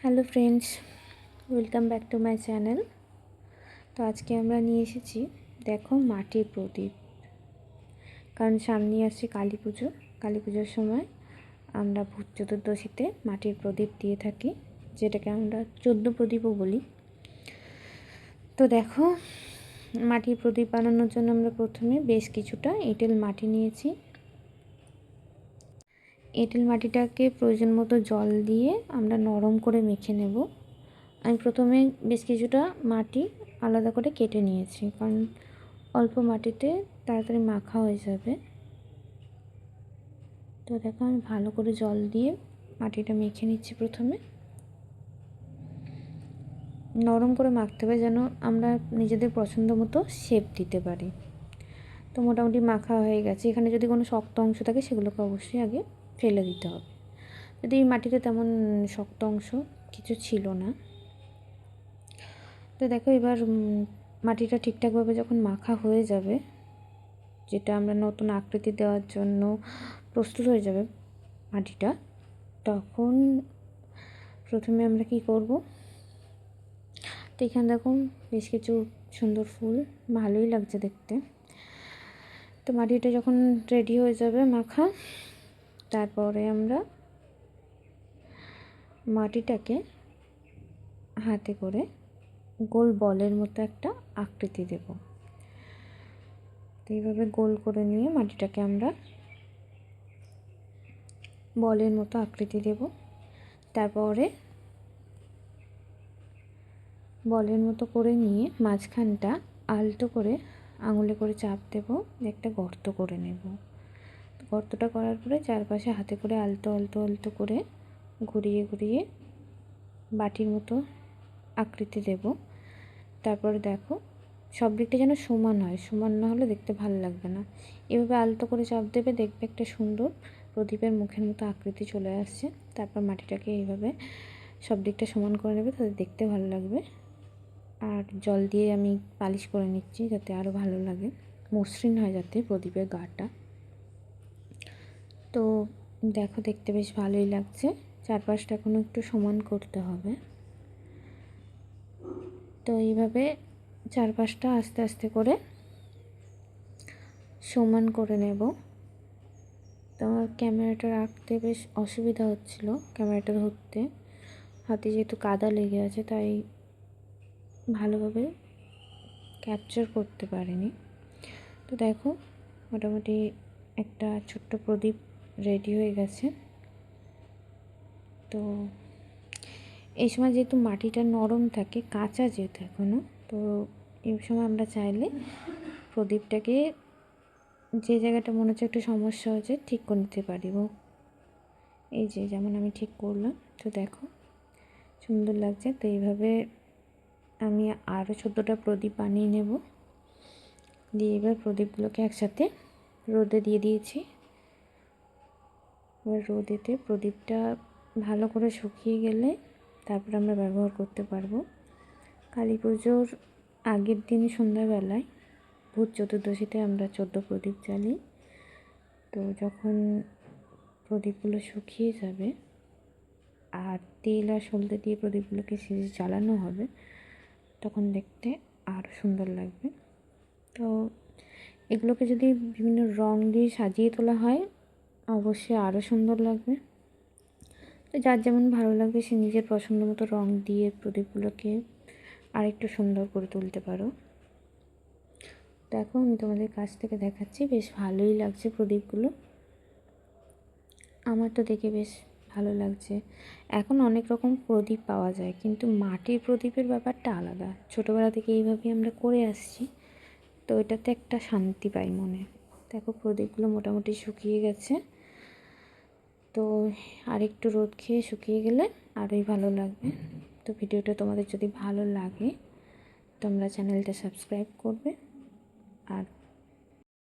Hello friends, welcome back to my channel. তো আজকে আমরা নিয়ে এসেছি দেখো মাটির প্রদীপ। কারণ সামনে আসছে কালী পুজো। কালী পুজোর সময় আমরা ভূত চতুর্দশীতে মাটির প্রদীপ দিয়ে থাকি, যেটাকে আমরা 14 প্রদীপও বলি। তো দেখো, মাটির প্রদীপ বানানোর জন্য আমরা প্রথমে বেশ কিছুটা এঁটেল মাটি নিয়েছি। এঁটেল মাটিটাকে প্রয়োজন মতো জল দিয়ে আমরা নরম করে মেখে নেব। আমি প্রথমে বেশ কিছুটা মাটি আলাদা করে কেটে নিয়েছি, কারণ অল্প মাটিতে তাড়াতাড়ি মাখা হয়ে যাবে। তো দেখো, আমি ভালো করে জল দিয়ে মাটিটা মেখে নিচ্ছি। প্রথমে নরম করে মাখতে হবে, যেন আমরা নিজেদের পছন্দ মতো শেপ দিতে পারি। তো মোটামুটি মাখা হয়ে গেছে। এখানে যদি কোনো শক্ত অংশ থাকে সেগুলোকে অবশ্যই আগে ফেলে দিতে হবে। যদি এই মাটিতে তেমন শক্ত অংশ কিছু ছিল না। তো দেখো, এবার মাটিটা ঠিকঠাকভাবে যখন মাখা হয়ে যাবে, যেটা আমরা নতুন আকৃতি দেওয়ার জন্য প্রস্তুত হয়ে যাবে মাটিটা, তখন প্রথমে আমরা কি করব, তো এখানে দেখো বেশ কিছু সুন্দর ফুল, ভালোই লাগছে দেখতে। তো মাটিটা যখন রেডি হয়ে যাবে মাখা, তারপরে আমরা মাটিটাকে হাতে করে গোল বলের মতো একটা আকৃতি দেব। তো এইভাবে গোল করে নিয়ে মাটিটাকে আমরা বলের মতো আকৃতি দেব। তারপরে বলের মতো করে নিয়ে মাঝখানটা আলতো করে আঙুলে করে চাপ দেব, একটা গর্ত করে নেব। গর্তটা করার পরে চারপাশে হাতে করে আলতো আলতো আলতো করে ঘুরিয়ে ঘুরিয়ে বাটির মতো আকৃতি দেব। তারপরে দেখো, সব দিকটা যেন সমান হয়, সমান না হলে দেখতে ভালো লাগবে না। এভাবে আলতো করে চাপ দেবে, দেখবে একটা সুন্দর প্রদীপের মুখের মতো আকৃতি চলে আসছে। তারপর মাটিটাকে এইভাবে সব দিকটা সমান করে নেবে, তাদের দেখতে ভালো লাগবে। আর জল দিয়ে আমি পালিশ করে নিচ্ছি, যাতে আরও ভালো লাগে, মসৃণ হয় যাতে প্রদীপের গাটা। তো দেখো, দেখতে বেশ ভালোই লাগছে। চারপাশটা এখনও একটু সমান করতে হবে। তো এইভাবে চারপাশটা আস্তে আস্তে করে সমান করে নেব। তো আমার ক্যামেরাটা রাখতে বেশ অসুবিধা হচ্ছিল, ক্যামেরাটা ধরতে হাতে যেহেতু কাদা লেগে আছে, তাই ভালোভাবে ক্যাপচার করতে পারিনি। তো দেখো, মোটামুটি একটা ছোট্ট প্রদীপ রেডি হয়ে গেছে। তো এই সময় যেহেতু মাটিটা নরম থাকে, কাঁচা যেহেতু এখনও, তো এই সময় আমরা চাইলে প্রদীপটাকে যে জায়গাটা মনে হচ্ছে একটু সমস্যা হয়েছে ঠিক করে নিতে পারিব। এই যে যেমন আমি ঠিক করলাম। তো দেখো, সুন্দর লাগছে। তো এইভাবে আমি আরও 14টা প্রদীপ বানিয়ে নেব। দিয়ে এবার প্রদীপগুলোকে একসাথে রোদে দিয়ে দিয়েছি। এবার রোদেতে প্রদীপটা ভালো করে শুকিয়ে গেলে তারপর আমরা ব্যবহার করতে পারবো। কালী পুজোর আগের দিন সন্ধ্যাবেলায় ভূত চতুর্দশীতে আমরা 14 প্রদীপ জ্বালি। তো যখন প্রদীপগুলো শুকিয়ে যাবে আর তেল আর সলতে দিয়ে প্রদীপগুলোকে সেজে জ্বালানো হবে, তখন দেখতে আরও সুন্দর লাগবে। তো এগুলোকে যদি বিভিন্ন রং দিয়ে সাজিয়ে তোলা হয়, অবশ্যই আরও সুন্দর লাগবে। তো যার যেমন ভালো লাগবে সে নিজের পছন্দ মতো রং দিয়ে প্রদীপগুলোকে আরেকটু সুন্দর করে তুলতে পারো। দেখো, আমি তোমাদের কাছ থেকে দেখাচ্ছি, বেশ ভালোই লাগছে প্রদীপগুলো। আমার তো দেখে বেশ ভালো লাগছে। এখন অনেক রকম প্রদীপ পাওয়া যায়, কিন্তু মাটির প্রদীপের ব্যাপারটা আলাদা। ছোটোবেলা থেকে এইভাবেই আমরা করে আসছি, তো এটাতে একটা শান্তি পাই মনে। দেখো, প্রদীপগুলো মোটামুটি শুকিয়ে গেছে। তো আর একটু রোদ খেয়ে শুকিয়ে গেলে আরোই ভালো লাগবে। তো ভিডিওটা তোমাদের যদি ভালো লাগে, তোমরা চ্যানেলটা সাবস্ক্রাইব করবে আর